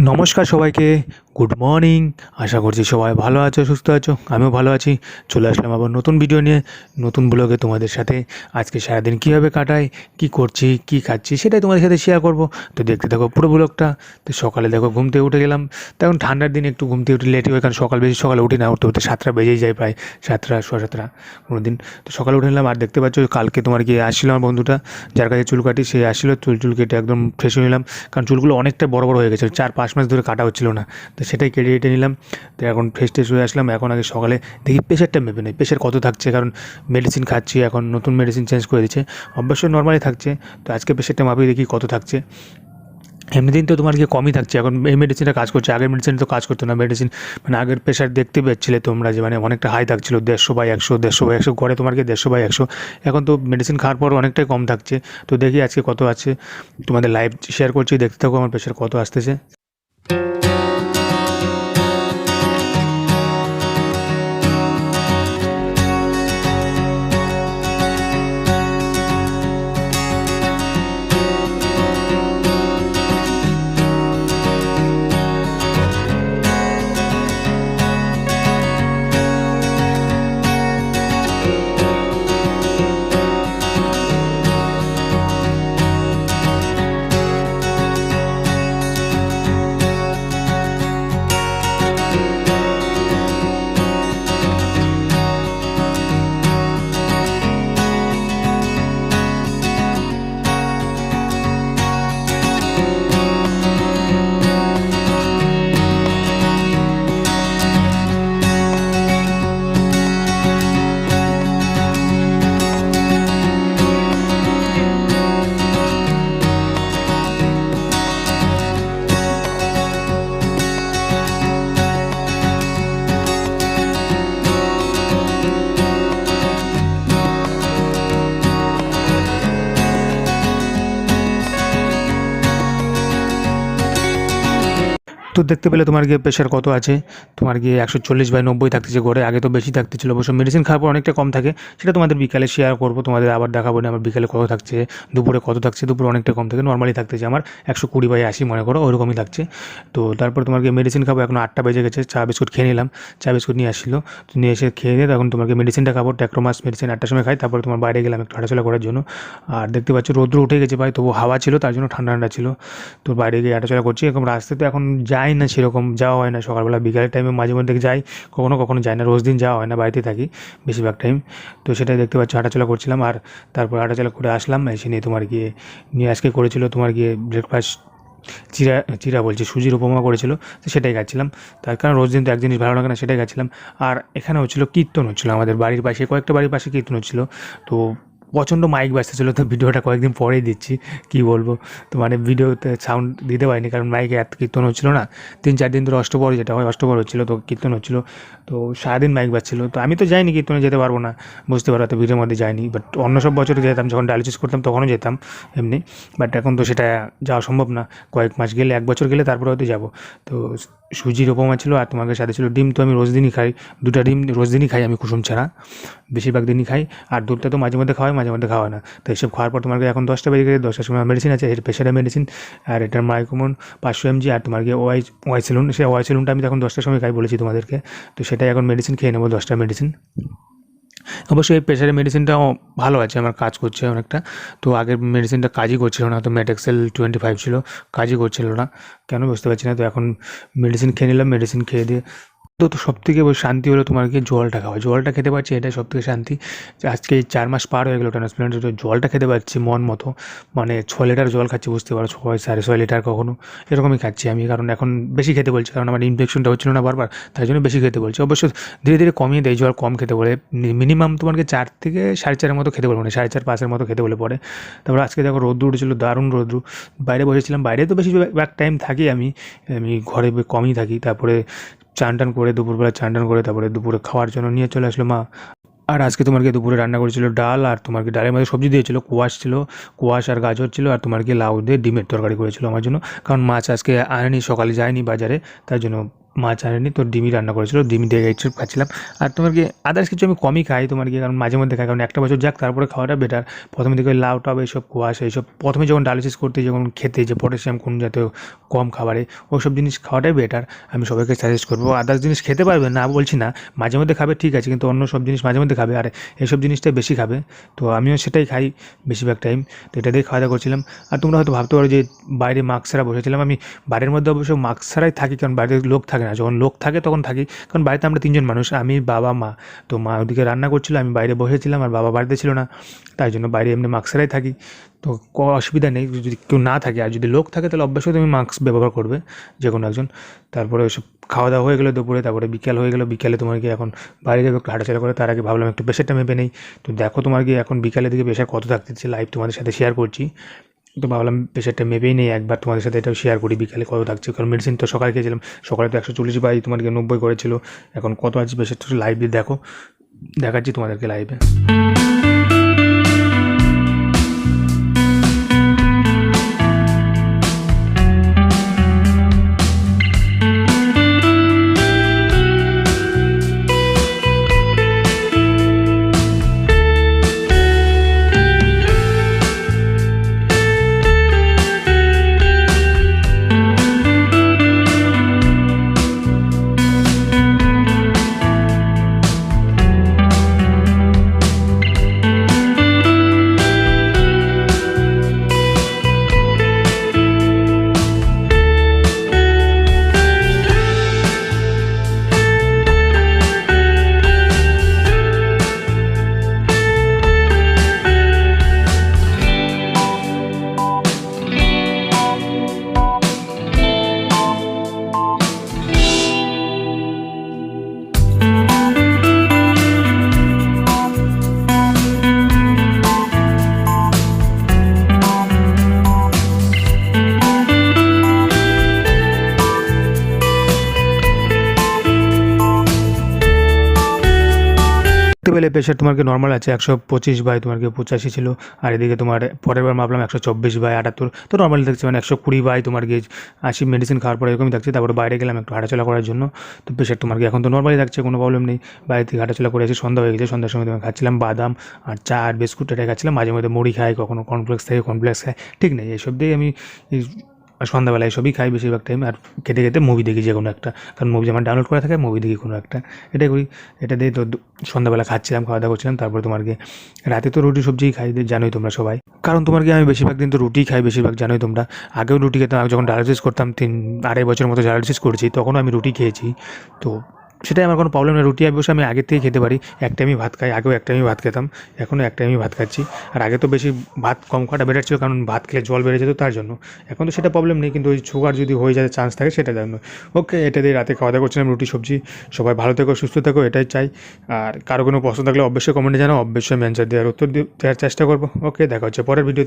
নমস্কার সবাইকে, good morning. আশা করছি সবাই ভালো আছো, সুস্থ আছো। আমিও ভালো আছি। চলে আসলাম আবার নতুন ভিডিও নিয়ে, নতুন ব্লগে তোমাদের সাথে। আজকে সারাদিন কীভাবে কাটাই, কী করছি, কী খাচ্ছি, সেটাই তোমাদের সাথে শেয়ার করব। তো দেখতে থাকো পুরো ব্লগটা। তো সকালে দেখো ঘুম থেকে উঠে গেলাম। তখন ঠান্ডার দিন একটু ঘুম থেকে উঠে লেটই হয়, কারণ বেশি সকালে উঠি না। উঠতে উঠতে 7টা বেজেই যায়, প্রায় 7টা, সোয়া 7টা কোনো দিন। তো সকালে উঠে নিলাম। আর দেখতে পাচ্ছ কালকে তোমার গিয়ে আসছিল আমার বন্ধুটা, যার কাছে চুল কাটি, সে আসছিলো। চুল কেটে একদম ফ্রেশ হয়ে নিলাম, কারণ চুলগুলো অনেকটা বড় বড় হয়ে গেছে, 4-5 মাস ধরে কাটা হচ্ছিল না। তো সেটাই কেটে নিলাম। তো এখন ফ্রেশ হয়ে আসলাম। এখন আগে সকালে দেখি প্রেশারটা মেপে নেই, প্রেশার কত থাকছে, কারণ মেডিসিন খাচ্ছি, এখন নতুন মেডিসিন চেঞ্জ করে দিচ্ছে। অবশ্যই নর্মালি থাকছে, তো আজকে প্রেশারটা মাপিয়ে দেখি কত থাকছে। এমনি দিন তো তোমার গিয়ে কমই থাকছে, এখন এই মেডিসিনটা কাজ করছে, আগের মেডিসিন তো কাজ করতো না। মেডিসিন মানে আগের প্রেশার দেখতে পাচ্ছিলে তোমরা, যে মানে অনেকটা হাই থাকছিলো, 150/100, 150/100 করে তোমার গিয়ে 150/100। এখন তো মেডিসিন খাওয়ার পর অনেকটাই কম থাকছে। তো দেখি আজকে কত আছে, তোমাদের লাইভ শেয়ার করছি, দেখতে থাকো আমার প্রেশার কত আসতেছে। তো দেখতে পেলে তোমার গিয়ে প্রেশার কত আছে, তোমার গিয়ে 140/90 থাকতেছে গড়ে। আগে তো বেশি থাকতেছিল, অবশ্য মেডিসিন খাওয়ার পর অনেকটা কম থাকে। সেটা তোমাদের বিকালে শেয়ার করবো, তোমাদের আবার দেখাবো না আমার বিকালে কত থাকছে, দুপুরে কত থাকছে। দুপুরে অনেকটা কম থাকে, নর্মালি থাকতেছে আমার 120/80 মনে করো, ওরকমই থাকছে। তো তারপর তোমার গিয়ে মেডিসিন খাবো, এখন 8টা বেজে গেছে। চা বিস্কুট খেয়ে নিলাম, চা বিস্কুট নিয়ে আসছিলো, তো নিয়ে এসে খেয়ে দিয়ে তখন তোমাকে মেডিসিনটা খাবো। ট্যাক্রোমাস মেডিসিন 8টার সময় খাই। তারপর তোমার বাইরে গেলাম একটু হাঁটাচলা করার জন্য। আর দেখতে পাচ্ছ রৌদ্র উঠে গেছে ভাই, তবু হাওয়া ছিল, তার জন্য ঠান্ডা ঠান্ডা ছিল। তো বাইরে গিয়ে হাঁটাচলা করছি। এরকম রাস্তাতে এখন যাই না, সেরকম যাওয়া হয় না। সকালবেলা বিকালের টাইমে মাঝে মধ্যে যাই, কখনো কখনো যাই না, রোজ দিন যাওয়া হয় না, বাড়িতে থাকি বেশিরভাগ টাইম। তো সেটাই দেখতে পাচ্ছি, হাঁটাচলা করছিলাম। আর তারপর হাঁটাচলা করে আসলাম, এসে নিয়ে তোমার গিয়ে আজকে করেছিল তোমার গিয়ে ব্রেকফাস্ট, চিরা চিরা বলছি, সুজির উপমা করেছিল। তো সেটাই খাচ্ছিলাম, তার কারণ রোজ দিন তো এক জিনিস ভালো লাগে না, সেটাই খাচ্ছিলাম। আর এখানে হচ্ছিলো কীর্তন হচ্ছিলো, আমাদের বাড়ির পাশে, কয়েকটা বাড়ির পাশে কীর্তন হচ্ছিলো। তো প্রচণ্ড মাইক বাজতেছিলো। তো ভিডিওটা কয়েকদিন পরেই দিচ্ছি, কী বলবো। তো মানে ভিডিওতে সাউন্ড দিতে পারিনি, কারণ মাইকে এত কীর্তন হচ্ছিলো না। 3-4 দিন ধরে অষ্টপ্রহর, যেটা হয় অষ্টপ্রহর হচ্ছিলো, তো কীর্তন হচ্ছিলো। তো সারাদিন মাইক বাজছিলো। তো আমি তো যাইনি কীর্তনে, যেতে পারবো না, বুঝতে পারো, তো ভিড়ের মধ্যে যাইনি। বাট অন্য সব বছরে যেতাম, যখন ডায়ালিসিস করতাম তখনও যেতাম এমনি। বাট এখন তো সেটা যাওয়া সম্ভব না, কয়েক মাস গেলে, 1 বছর গেলে তারপরে হয়তো যাবো। তো সুজির উপমা ছিল, আর তোমাকে সাথে ছিল ডিম। তো আমি রোজ দিনই খাই, 2টা ডিম রোজ দিনই খাই আমি, কুসুম ছাড়া বেশিরভাগ দিনই খাই। আর দুধটা তো মাঝে মধ্যে খাওয়াই, মাঝে মধ্যে খাওয়া না। তো এইসব খাওয়ার পর তোমার এখন 10টা বেজে গেছে। 10টার সময় মেডিসিন আছে, এর প্রেশারের মেডিসিন, আর এটার মাইকোমন 500 mg। আর তোমার গিয়ে ওয়াই সেলুন, সেই ওয়াই সেলুনটা আমি তখন 10টার সময় খাই বলেছি তোমাদেরকে। তো সেটাই এখন মেডিসিন খেয়ে নেবো, 10টা মেডিসিন। অবশ্যই এই প্রেশারের মেডিসিনটাও ভালো আছে, আমার কাজ করছে অনেকটা। তো আগের মেডিসিনটা কাজই করছিল না, তো মেটেক্সেল 25 ছিল, কাজই করছিল না, কেন বুঝতে পারছি না। তো এখন মেডিসিন খেয়ে নিলাম, মেডিসিন খেয়ে দিয়ে তো সবথেকে শান্তি হলো তোমার কি জলটা খাওয়া, জলটা খেতে পারছি, এটাই সবথেকে শান্তি। যে আজকে এই 4 মাস পার হয়ে গেলো ট্রান্সপ্লান্টের, তো জলটা খেতে পারছি মন মতো। মানে 6 লিটার জল খাচ্ছি, বুঝতে পারো, 6-6.5 লিটার কখনো, এরকমই খাচ্ছি আমি। কারণ এখন বেশি খেতে বলছি, কারণ আমার ইনফেকশনটা হচ্ছিল না বারবার, তাই জন্য বেশি খেতে বলছি। অবশ্য ধীরে ধীরে কমিয়ে দেয়, জল কম খেতে বলে। মিনিমাম তোমাকে 4 থেকে 4.5-এর মতো খেতে বলে, মানে 4.5-5-এর মতো খেতে বলে পরে। তারপর আজকে দেখো রোদ্দু উঠেছিল, দারুণ রোদ্দু। বাইরে বসেছিলাম, বাইরে তো বেশিরভাগ টাইম থাকি আমি, ঘরে কমই থাকি। তারপরে চান টান করে, দুপুরবেলা চান টান করে, তারপরে দুপুরে খাওয়ার জন্য নিয়ে চলে আসলো মা। আর আজকে তোমার কি দুপুরে রান্না করেছিল ডাল, আর তোমার কি ডালের মধ্যে সবজি দিয়েছিল, কোয়াশ ছিল, কোয়াশ আর গাজর ছিল, আর তোমার কি লাউ দিয়ে ডিমের তরকারি করেছিল আমার জন্য। কারণ মাছ আজকে আনেনি, সকালে যায়নি বাজারে, তার জন্য মাছ আনেনি, তো ডিমই রান্না করেছিল, ডিম দিয়ে এইসব খাচ্ছিলাম। আর তোমার কি আদার্স কিছু আমি কমই খাই তোমার কি, কারণ মাঝে মধ্যে খাই, কারণ একটা বছর যাক তারপরে খাওয়াটা বেটার। প্রথমে দিকে লাউ টাউ এইসব কোয়াশ এইসব প্রথমে যখন ডায়ালিসিস করতে যখন খেতে যে পটাশিয়াম কোন জাতীয় কম খাবারে, ওইসব জিনিস খাওয়াটাই বেটার। আমি সবাইকে সাজেস্ট করবো। আদার্স জিনিস খেতে পারবে না বলছি না, মাঝে মধ্যে খাবে ঠিক আছে, কিন্তু অন্য সব জিনিস মাঝে মধ্যে খাবে, আর এইসব জিনিসটাই বেশি খাবে। তো আমিও সেটাই খাই বেশিরভাগ টাইম। তো এটা দিয়ে খাওয়া দাওয়া করছিলাম। আর তোমরা হয়তো ভাবতে পারো যে বাইরে মাস্ক ছাড়া বসেছিলাম, আমি বাড়ির মধ্যে অবশ্য মাস্ক ছাড়াই থাকি, কারণ বাইরে লোক থাকে না, যখন লোক থাকে তখন থাকি, কারণ বাড়িতে আমরা 3জন মানুষ, আমি বাবা মা। তো মা ওদিকে রান্না করছিল, আমি বাইরে বসেছিলাম, আর বাবা বাড়িতে ছিল না, তাই জন্য বাইরে এমনি মাস্ক ছাড়াই থাকি। তো কোনো অসুবিধা নেই, যদি কেউ না থাকে, আর যদি লোক থাকে তাহলে অবশ্যই তুমি মাস্ক ব্যবহার করবে যে কোনো একজন। তারপরে ওইসব খাওয়া দাওয়া হয়ে গেলো দুপুরে, তারপরে বিকেল হয়ে গেলো, বিকেলে তোমার কি এখন বাইরে যাবে একটু হাঁটাচলা করে, তার আগে ভাবলাম একটু প্রেশারটা মেপে নেই। তো দেখো তোমার কি এখন বিকালের দিকে প্রেশার কত থাকতেছে, লাইভ তোমাদের সাথে শেয়ার করছি। তো ভাবলাম প্রেশারটা মেপেই নেই একবার, তোমাদের সাথে এটাও শেয়ার করি বিকালে কত থাকছে, কারণ মেডিসিন তো সকালে খেয়েছিলাম, সকালে তো 140 বাই তোমার কি 90 করেছিল, এখন কত আছে প্রেশারটা লাইভে দেখো, দেখাচ্ছি তোমাদেরকে লাইভে। দেখতে পেলে প্রেশার তোমার কি নর্মাল আছে 125 বাই তোমার কি 85 ছিল, আর এদিকে তোমার পরের বার মাপলাম 124 বাই 78, তো নর্মালি থাকছে, মানে 120 বাই তোমার কি 80, মেডিসিন খাওয়ার পরে এরকমই থাকছে। তারপরে বাইরে গেলাম একটু হাঁটাচলা করার জন্য, তো প্রেশার তোমার কি এখন তো নর্মালি থাকছে, কোনো প্রবলেম নেই। বাইরে থেকে হাঁটাচলা করে এসে সন্ধ্যা হয়ে গেছে, সন্ধ্যার সময় তোমার খাচ্ছিলাম বাদাম আর চা আর বিস্কুট, এটাই খাচ্ছিলাম। মাঝে মধ্যে মুড়ি খাই, কখনো কর্নফ্লেক্স খাই, কর্নফ্লেক্স খাই, ঠিক নেই, এইসব দিয়ে আমি আর সন্ধ্যাবেলায় সবই খাই বেশিরভাগ টাইম। আর খেতে খেতে মুভি দেখি যে কোনো একটা, কারণ মুভি আমার ডাউনলোড করা থাকে, মুভি দেখি কোনো একটা, এটাই করি। এটা দিয়ে তো সন্ধ্যাবেলা খাচ্ছিলাম, খাওয়া দাওয়া করছিলাম। তারপরে তোমার কি রাতে তো রুটি সবজিই খাই, জানোই তোমরা সবাই, কারণ তোমার কি আমি বেশিরভাগ দিন তো রুটি খাই বেশিরভাগ, জানোই তোমরা। আগেও রুটি খেতাম, যখন ডায়ালিসিস করতাম 3-2.5 বছর মতো ডায়ালিসিস করেছি, তখনও আমি রুটি খেয়েছি। তো সেটাই আমার কোনো প্রবলেম নেই, রুটি অবশ্যই আমি আগের থেকেই খেতে পারি। এক টাইমই ভাত খাই, আগেও এক টাইমই ভাত খেতাম, এখনও এক টাইমই ভাত খাচ্ছি। আর আগে তো বেশি ভাত কম খাওয়াটা বেটার ছিল, কারণ ভাত খেলে জল বেড়ে যেত তার জন্য। এখন তো সেটা প্রবলেম নেই, কিন্তু ওই সুগার যদি হয়ে যায় চান্স থাকে সেটার জন্য। ওকে, এটা দিয়ে রাতে খাওয়া দাওয়া করছিলাম রুটি সবজি। সবাই ভালো থেকো, সুস্থ থেকো, এটাই চাই। আর কারো কোনো প্রশ্ন থাকলে অবশ্যই কমেন্টে জানাও, অবশ্যই আমি অ্যান্সার দেওয়ার উত্তর দেওয়ার চেষ্টা করবো। ওকে, দেখা হচ্ছে পরের ভিডিওতে।